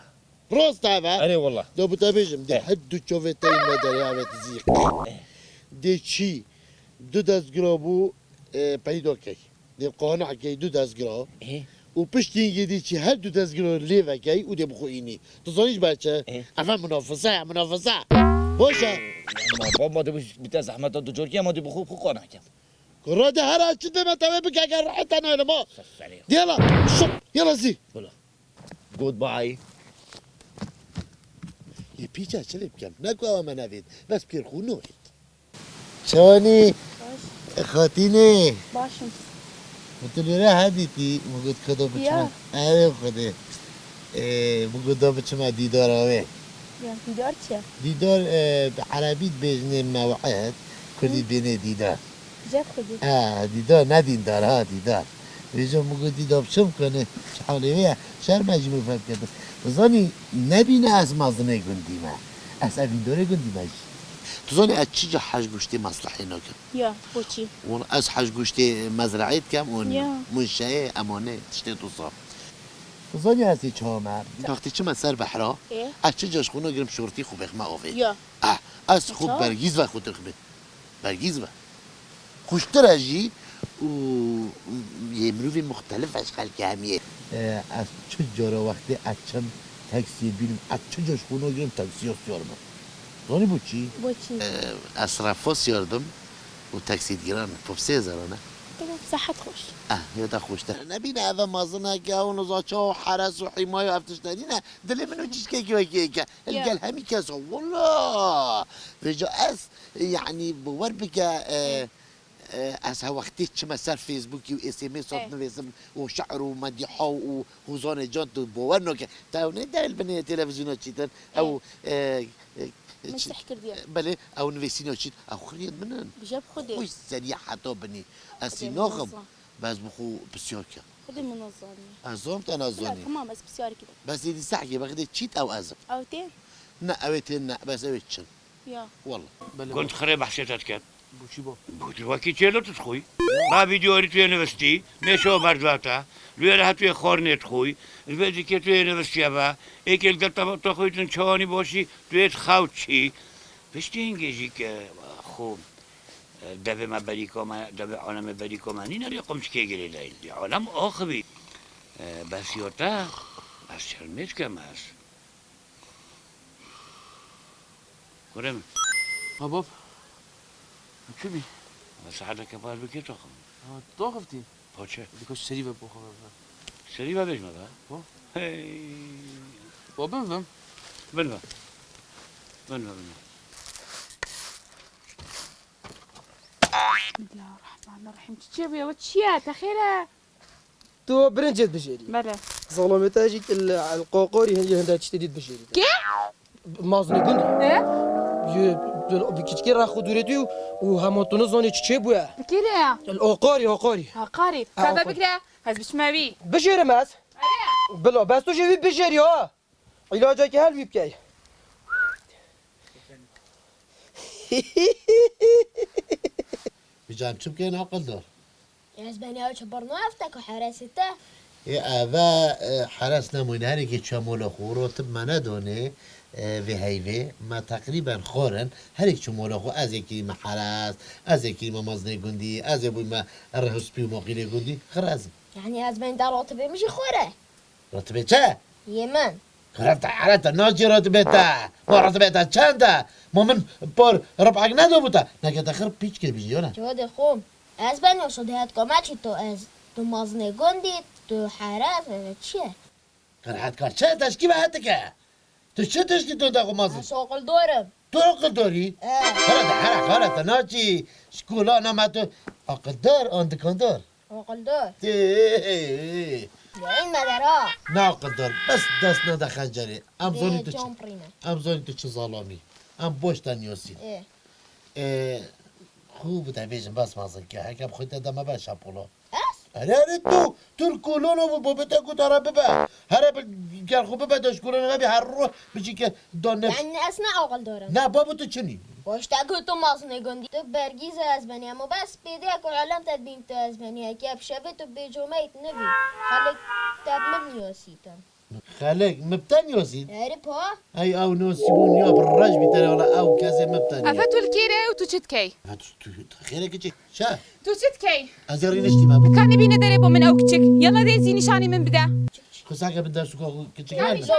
راسته با اره والله دو بتابیجم ده حد شوفت این مداری آوت زیق ده چی دو دستگرا بو پیدا کی ده قانع کی دو دستگرا و پشتی گیدی چی هر دو دستگرا لیوه کی و ده بخو اینی تو زانیش بچه اما منافسه باشه بابا ما بیت زحمت دو جورکی ما بخو خو قانع کم راده هر اچه ده متوه بکه اگر راحت انا ما يلا شوف يلا زي جود باي یه پیچه چلی بکن نگو آما نوید بس پیر خونوید شوانی خاطینه باشم مطلوره هدیتی مگود کدو بچما اره خوده مگود دا بچما دیدار آوه دیدار چیه؟ دیدار به عربیت بجنه موعد کلی بینه دیدار جد خودی دیدار نه دیندار ها دیدار بیجا مگود دیدار بچم کنه حالیه شهر مجموع فهم کرده بزانی نبینه از مزنه گندی ما از اوین داره گندی ماش تو زانی از چی جا حج گوشتی مصلحی نکن یا بوچی اون از حج گوشتی مزرعیت کم اون منشأه امانه تشتی تو صاف تو زانی از چه عمر وقتی چه سر بحرا از چه جاش خونه گرم شورتی خوب اخما آوه یا از خوب برگیز و خود رخبه برگیز و خوشتر اجی و یه مروی مختلف اشکال که همیه از چه جارا وقتی اچم تاکسی بینم از چه جاش خونه گرم تاکسی ها سیارم زانی بود چی؟ از رفا سیاردم و تاکسی دیگران پب 3000 نه؟ صحت خوش یادا خوشتر نبینه اوه مازنه که اون زاچه و حرس و حمایه و افتشتنی نه دلی منو چیز که که الگل همی کسا والله رجا از يعني بور بك از وقتی چه مثلا فیسبوکی و اس ام اس نویسم و شعر و مدیحا و حوزان جان تو باور نکه تا نه دل بنی تلویزیون چیتن او مش تحكي بله او نویسینا چیت او خرید منن بجاب خودي خوش سریع حتی بنی اسی ناخم بس بخو بسیار کم خودي منظمني ازام تنظمني تمام بس بسيار كده بس دي ساعه باخد تشيت او ازم او تين لا اوتين لا بس اوتشن يا والله كنت خريب حسيتك كان بوشي بو بوتي وكي تشيلو تخوي ما فيديو ريت يونيفرسيتي مشو بردواتا لوير هاتو خورنت خوي الفيديو كي تو يونيفرسيتي با ايكل قلت تو خوي تنشاني باشي تو خوتشي فشتي انجيجي که خوب دبه ما بريكو ما دبه عالم بريكو ما ني نري قمش كي جري لي عالم اخبي بس يوتا بس شرمت كم هست كرم باب شو بي؟ ساعتك كفاز بكي تاخم تاخفتي؟ باچه بكوش سريبه بخوف سريبه بجمع با؟ بابا بنفهم بنفهم بسم الله الرحمن الرحيم تجيب يا وتشيا تخيله تو برنجت بشيري بله ظلمتاجي القوقوري هي هندا تشتديد بشيري كي؟ مازني قندي بكتكي راخو دوريتي وهاموتونو زوني تشي بويا كده القوقوري عقاري هذا بكره هز بشماوي بشيري ماس بلا بس تو جيبي بشيري ها علاجك هل بكاي بجام شو بكين عقل دار يا زباني او شبرنا افتك وحراسته يا ابا حرس نمون هری که چمول خورو طب ما ندونه و هیوه ما تقریبا خورن هر یک چمول خو از یکی ما حرس از یکی ما مزنه گندی از یکی ما رهسپی و مقیله گندی خرازم يعني يا زباني ده راتبه مش خوره راتبه چه؟ يمن خرفت حرت ناجي راتبه تا مرتبه چنده ما من بار ربعك ندو بوده نگه خرب پیچ که بیجی نه جواد خوم از بنی شده هات کمچی تو از تو مازنه گندی تو حرف چیه؟ قرحت کار چه تشکی به حتی که تو چه تشکی تو داغو مازن؟ ساقل دارم تو عقل داری؟ خرده حرق خرده ناچی شکولا نمتو عقل دار آندکان دار عقل دار این مدرا نه عقل دار بس دست نده خنجری امزانی تو چه امزانی تو چه ظلامی ام بوش تنیاسی خوب بوده بیشم بس مازن که حکم خودت دمه به شپولا هره تو ترکولونو و بابتا کو ترا ببه هره گر خوب ببه داش کولونو ببه هر رو بچی که دانه یعنی اصلا عقل دارم نه بابا تو چنی باش تا تو مازنه گندی تو برگیز از بنی اما بس بیده اکل علم تدبین تو از بنی اکی اب شبه تو بیجومه نبی خلق تب نیاسیتم خلق مبتن یاسید هره پا ای او نوسیبون یا برج بیتره ولا او کسی مبتن أفا الكيرة وتوشتكي خیره که چی؟ شا؟ توشتكي از یاری نشتی ما بود كان بينا دربو من أوكتشك يلا ديزي نشاني من بدا خساکه به درس که چی كان گرد؟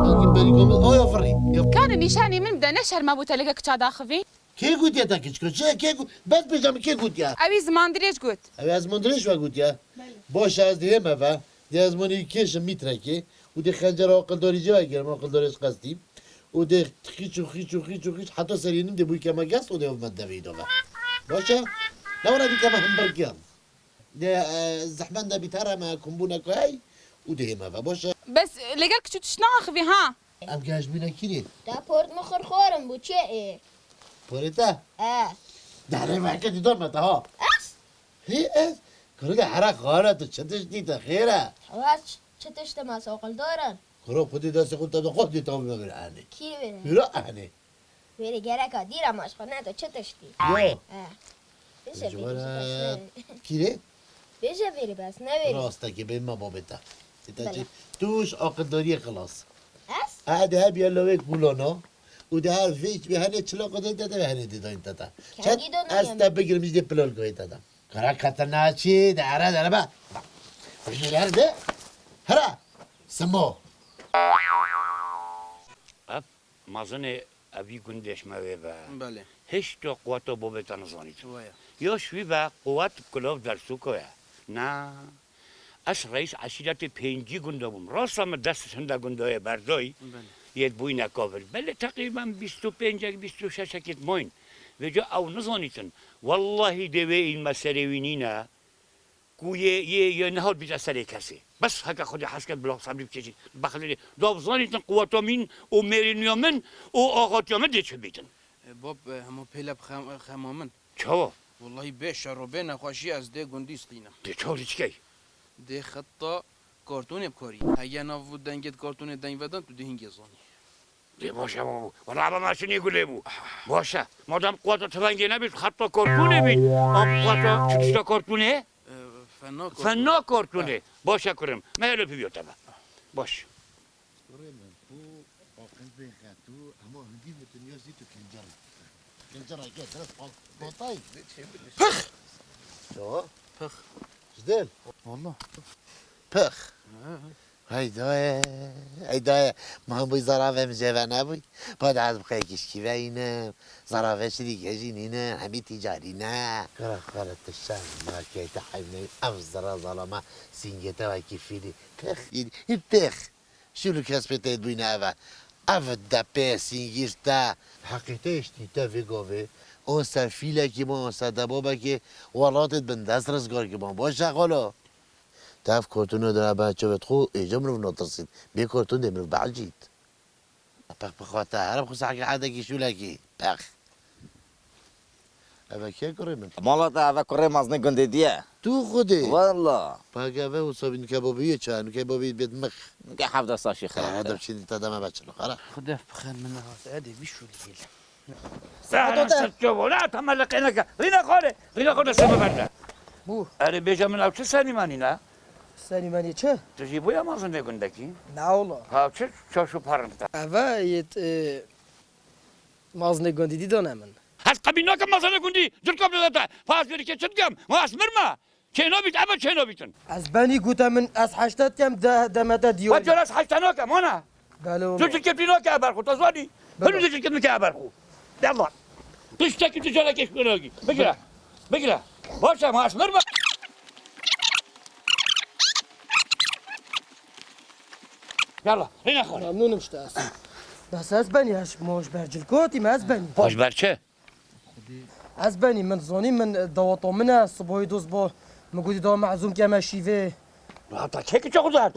اگه بری کامل آیا فری كان نشاني من بدا نشر ما بوتلقى كتشا داخفي کی گوتیا تا کچکو چه کی گوت بس بیجام کی گوتیا أبي زمان دريش قلت اوی از مندرش و گوتیا باشه از دیگه ما دی از منی کش میترکه و دی خنجر عقل داری جا گرم عقل داریش قصدیم و دی خیچ حتی سرینم دی بوی که ما گست و دی اومد دویدو باشه لورا دی که ما هم برگم دی زحمن دا بیتره ما کمبونه که های و دی ما باشه بس لقاك شو تشناخفي ها ام گاش بینه کیری تا پورت مخور خورم بو چه ای پورتا داره محکه دی دار متا ها هی از کرو دی حرق غاله تو چتش دیتا خیره حواس چه تشت ما ساقل دارن کرو خودی دست خود تا خود دیتا بگیر عنی کی بره بیرا عنی بره گرکا دیرم آشخانه تو چه تشتی یا بشه جوارا کیره؟ بشه بری بس نبری راسته که به ما بابتا توش عقلداری خلاص هست؟ عاده ها بیالوه کولانا و ده هر فیچ به هنه چلا قدر داده به هنه دیداین داده چند از تا بگیرم ایده پلال گوی داده کرا کتنا چی داره داره با بگیر ده هره سمو اب مازن ابی گندش موه با بله هیچ تو قوتو بابتا نزانید یا شوی با قوت کلاف در سوکوه نه اش رئیس عشیرت پنجی گنده بوم راست هم دست هنده گنده بردای یه بوی نکاول بله تقریبا 25-26 کت موین و جا او نزانیتن والله دوی این مسئله وینینه کو یه نهاد بیت اثر کسی بس هکا خودی حس کرد بلا صبری بچشید بخاطر داو زانیتن قوتامین و مرینیامن و آقاتیامن دی چه بیتن باب همو پیلب خمامن چوا والله بشر و بین خوشی از ده گندی استینم دی چوری چکی ده خطا کارتون بکاری هیا ناو دنگت کارتون دنگ ودن تو دهینگ زانی دی باشه بابا ولی عبا ماشینی گله بو باشه مادام قوتا تفنگی نبید خطا کارتونه بید ام قوتا چطشتا کارتونه؟ فنا کارتونه باشه کرم مهلو پی بیاتا با باش پخ شو پخ جدل والله پخ هیدای ما هم بوی زرافه مجوه نبوی باید از بخواه کشکی و اینم زرافه شدیگه جینینه همی تیجاری نه خرخارت تشن مارکیت حیبنه افزرا ظلامه سینگیته و کفیلی پخ این پخ شلو کسبت اید بوی نه افت دا پی سینگیرتا حقیقه اشتیتا وگاوه اون سرفیله که ما اون سردبابه که والاتت بندست رزگار که ما باشه خالا تاف کارتونو داره بچه بتخو ایجا منو ناطرسید بی کارتون ده منو بعجید پخ بخواته هرم خوص حقی عده که شولکی پخ اوه که کره من؟ مالا تا اوه کره مازنه گنده دیه تو خوده؟ والله پاک اوه حسابین کبابیه چه نو کبابی بید مخ که 17 ساشی خراب هدم چیدی تا دمه بچه لو خرا خدا بخیر من هات عادي بيشو الجيل سهلا ستجوبو لا تملقينك رينا خاله سما برده بو اره بیجا من او چه سلیمانی نه؟ سلیمانی چه؟ تجیبو یا مازن نگندکی؟ نه والله ها چه چاشو پرنتا اوه یت مازن گندی دیدانه من هست قبینا که مازن نگندی جل قبل داتا فاز بری که چدگم ما اسمر ما چه نابید اما چه نابیدن از بنی گوته من از 80 کم دمته دیواری وجه از 8 که مانا بله تو تكتبينو كابرخو تزاني هنو تكتبينو كابرخو يلا تشتكي تجالك ايش بناقي بقرا باشا ماش مرمى يلا هنا خالد ممنون مشتاس بس اسباني هاش موش برجل كوتي ما اسباني باش برچه اسباني من زوني من دوطو منها صبوي دوز بو مقودي دو معزوم كما شيفي حتى كيك تشغل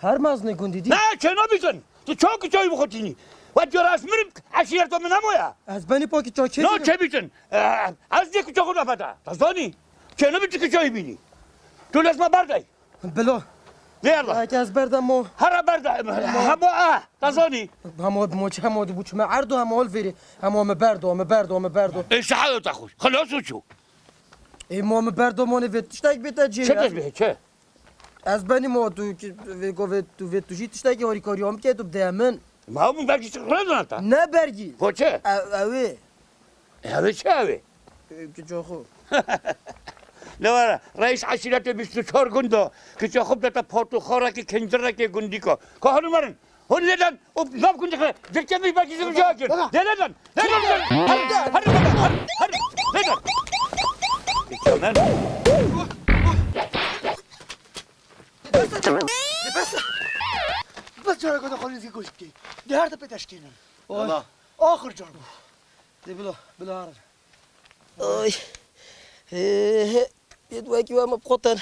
هر مازني كنت دي لا شنو بيزن تو چوك چوي بخوتيني وجراس من عشيرته من همويا اسباني باكي چوكي لا چه بيزن از ديك چوكو نفتا تزاني شنو بيتك چوي بيني تو لازم برداي بلو يلا كاس بردا مو هر بردا همو تزاني همو بموش همو دي بوش ما عردو همو الفيري همو مبردو ايش حالو تخوش خلاص وشو اي مو مبردو مو نفيت تشتاك بيتا جي چه تشبيه چه اسباني مو تو تو جي تشتاكي هوري كوريوم كي تو بدامن ما هو من برگی شغل انت نه برگی خو چه اوه اوه چه اوه که جاخو لورا رئیس عشیرت 24 گنده که چه خوب دتا پاتو خورا که کنجره که گندی که هنو مرن هون لیدن و ناب گنده که دکته می برگی زم جاکر لیدن بس جارو كده خليني في كوشكي دي هارده بتشكينا والله اخر جارو دي بلا عرب اي يدواكي وما بقطن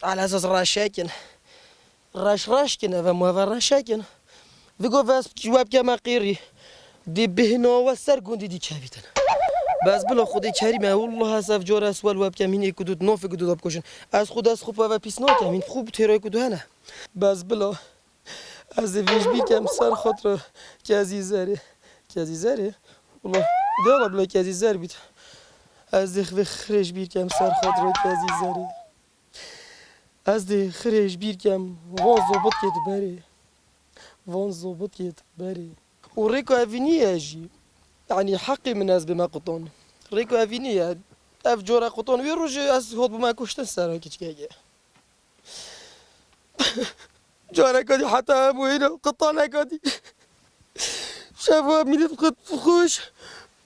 على اساس راشاكن راشكن هذا مو هذا راشاكن فيكو فاس جواب كما قيري دي بهنا وسرقون دي شافيتن بس بلا خودی کریم والله هسف جور اسوال واب کمینی کدود نوف کدود آب کشن از خود از خوب و پیسنا کمین خوب تیرای کدو هنه بس بلا از ویش بی کم سر خاطر کزی زره والله دیالا بلا کزی زر بیت از دی خرج بیر کم سر خاطر کزی زره از دی خرج بیر کم وان زوبط کت بری و ریکو اوینی اجی يعني حقي من ناس بما قطون ريكو افينيا اف جورا قطون ويروج از هود بما كشتن سارا كيتكاجا جورا كدي حتى ابو هنا قطان كدي شافوا من فخوش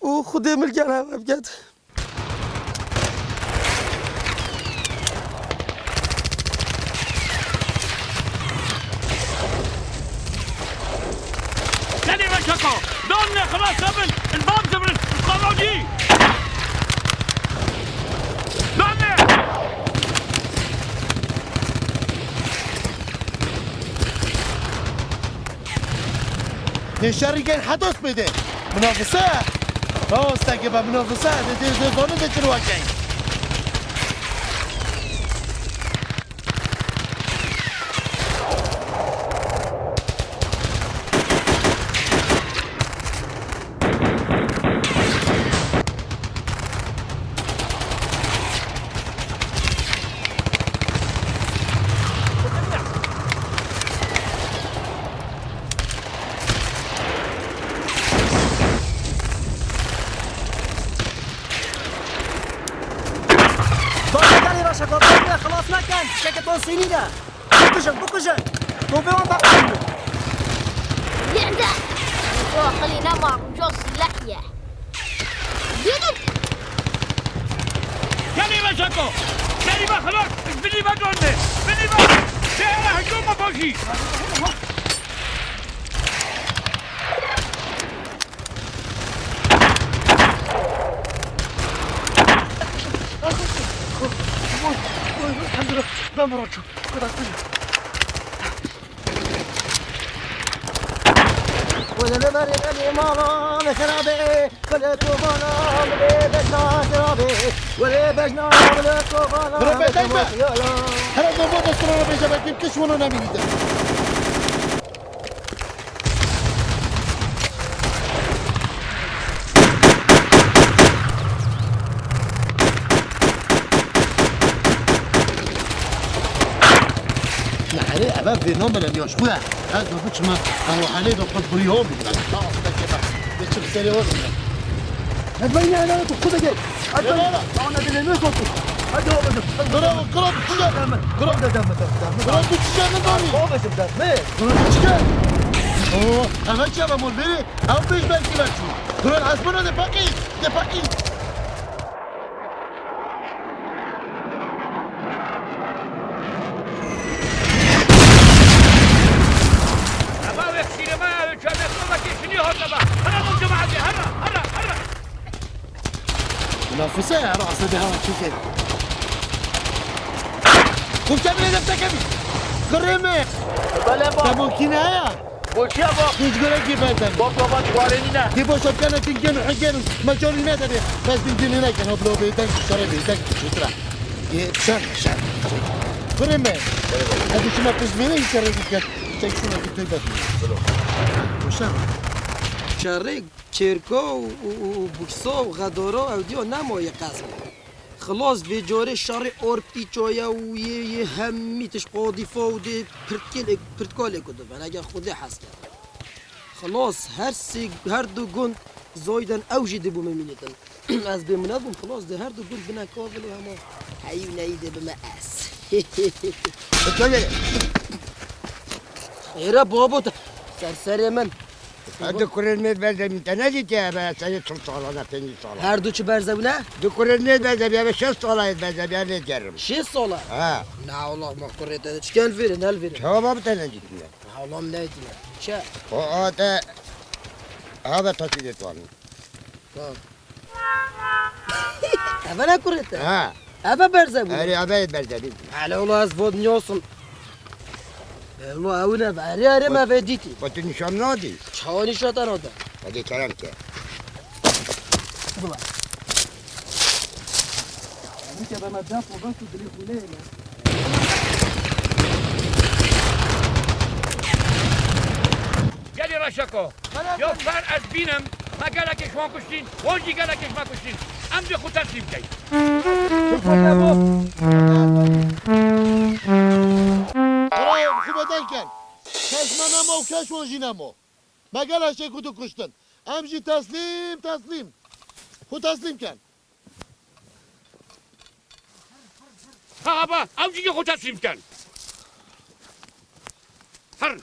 وخدي ملكانها بجد سلي مشاكو دون خلاص زبن الباب زبن القانوني دون نشاری که حدث بده منافسه راسته که به منافسه ده زانو ده چرا واقعی خلاص ما كان شكل توصيني ده بكجن مو بيوم بقى يعدى خلينا مع رجوع اللحية يدك كلمة شكو كلمة خلاص بني ما دونه بني ما شهر هجوم باشي الحمد لله ما مراتشو كده ولا نمر الإمارة مثرابي ولا توفانا ولا بجنا سرابي ولا بجنا ولا توفانا بربع دايما هلا ضبوط الصورة بيجابك يمكش ولا نميدا أبا في نوم من اليوش خويا هذا ما فيش ما هو حالي ده قد بريهم خلاص ده كده ده شوف سري ولا هتبيني انا خد جاي لا انا اللي نسيت هذا هو بدك قرب تشجع قرب دم قرب تشجع نداري هو بس بدك ما قرب تشجع اوه انا شباب مول بيري او بيش بالكي بالكي قرب حسبنا ده باقي منافسة يا رأس بها كيف كنت تعمل نفسك أبي كريمة بله با تبو كناية بوشي با هیچ گره کی بدن بابا توالینی نه دی باشد کنه تینکن و حگن مجالی نداره بس تینکن نکن هبلو بیتن شاره بیتن شترا یه شان كريمة هذه شو ما بتزمينه يكرر كده تكشونه كده بدي وشان شارك كيركو وبوكسو وغادورو او ديو نامو يقاسم خلاص في جوري شاري اوربتي تشويا وي همي تشقودي فودي برتكولي كدو انا اجا خودي حاسك خلاص هر دو جون زويدن اوجي دبو ممينتن از بمنادم خلاص ده هر دو جون بنا كوفل وهما حيو نايده بمقاس غير بابو سرسري من دو کرنیت بزنیم تنهایی که به سعی 40 ساله نه 50 ساله هر دو چه برزونه؟ دو کرنیت بزنیم به 6 ساله بزنیم یعنی جرم 6 ساله؟ ها نه والله ما قريت هذا ايش كان فيرن هل فيرن؟ شو ما بتنجي فيها والله منادينا شا هذا تصير تواني أنا قريت ها أبا برزبون أنا أبا برزبون على والله أزفود نيوصل والله أونا بعري ما فديتي وتنشان نادي شو نشاط أنا ده هذه كلام كه أنت بما دافع بس تدري خلينا قال لي رشكو يو فار از بينم ما قالك ايش ما كشتين وانجي قالك ايش ما كشتين امضي خو تسليم كي خوبه دنکن کس من اما و کش وانجی نمو ما قال هشي كنتو كشتن امجي تسليم خو تسليم كان ها ابا امجي خو تسليم كان هر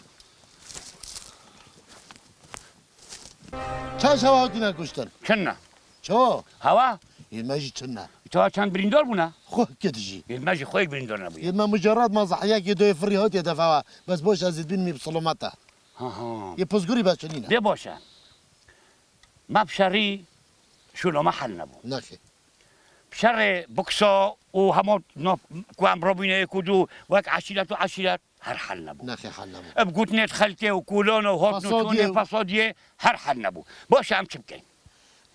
چند شب هاتی نکشتن؟ چنه چه؟ هوا؟ یه ماجی چنه تو چند بریندار بونه؟ خواه کدیجی یه ماجی خواه بریندار نبوید یه ما مجرد ما زحیه که دوی فری هاتی دفعه بس باش از بین می بسلامته یه پزگوری بچه نینه ده باشه ما بشری شنو محل نبو نخی بشر بکسا و همه کوام رابینه کدو وک عشیرت هر حل نبو نخی حل نبو بگوتنیت خلطه و کولان و هات نوتونه فسادیه هر حل نبو باشه ام چه بکن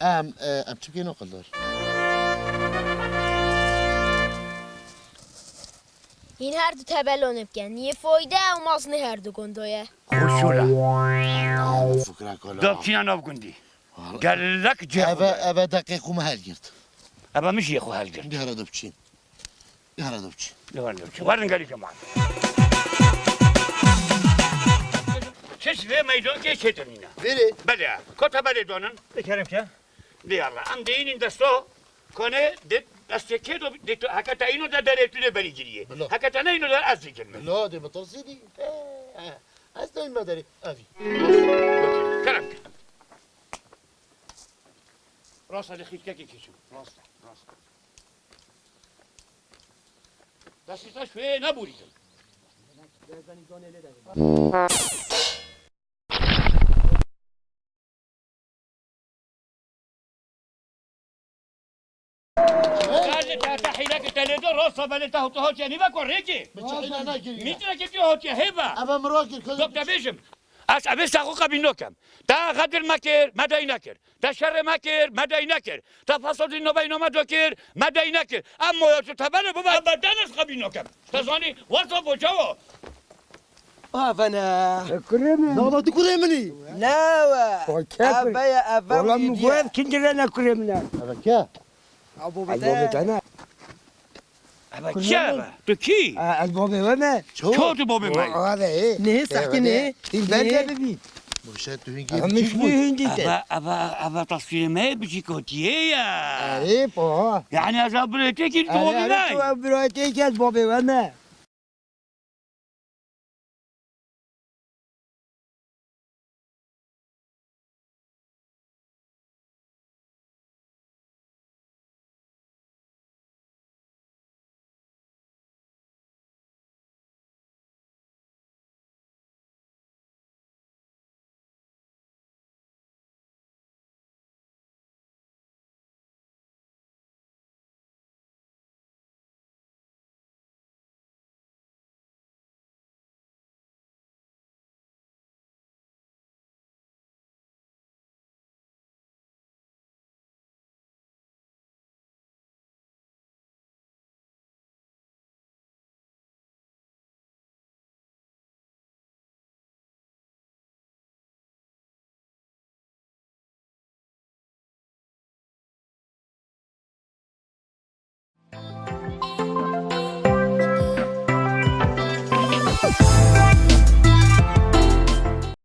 ام چه بکن اقل دار این هر دو تبلونه بکن یه فایده و مازنه هر دو گندویه خوشولا فکر کلا داب چینا ناف گندی گلک جه ابا دقیق و محل گرد ابا مش یخو هل گرد یه هرادو بچین وارن قالي جماعة شش في ميدان كي شترينا فيري بله كتب بله دونن بكرم كه دي الله ام دين دستو کنه دست که دو حکتا اینو داره تو بری جریه حکتا نه اینو داره از کلمه لا دي بترصيدي اصلا ما داري افي كلام راسه دخيل كاكي كيشو راسه دستش شويه نبورید تحيلك تلدو راسه بلته هوت يعني بكو ريجي ميتنا كيف هوت هبه ابا مراكل كذا دكتور بيجم اش ابي ساقو بينوكم تا غدر مكر مدى نكر تا شر مكر مدى نكر تا فساد انه بينما دكر مدى نكر اما يا تبل بابا بدنس قبينوكم تزاني وصف بوجو أنا كريمي لا تكريمني لا أبا يا أبا والله مقوم كنجرنا كريمنا أبا كيا أبو بتانا أبا كيا تكي البوبي وما شو تبوبي معي هذا إيه نه ساكن نه البلد ببيت باشه تو هنگی مش هندي تاني ابا تصوير ما بشي كوتيه ايه بابا يعني ازابريتك انا تقولي براتيك يا بابي وانا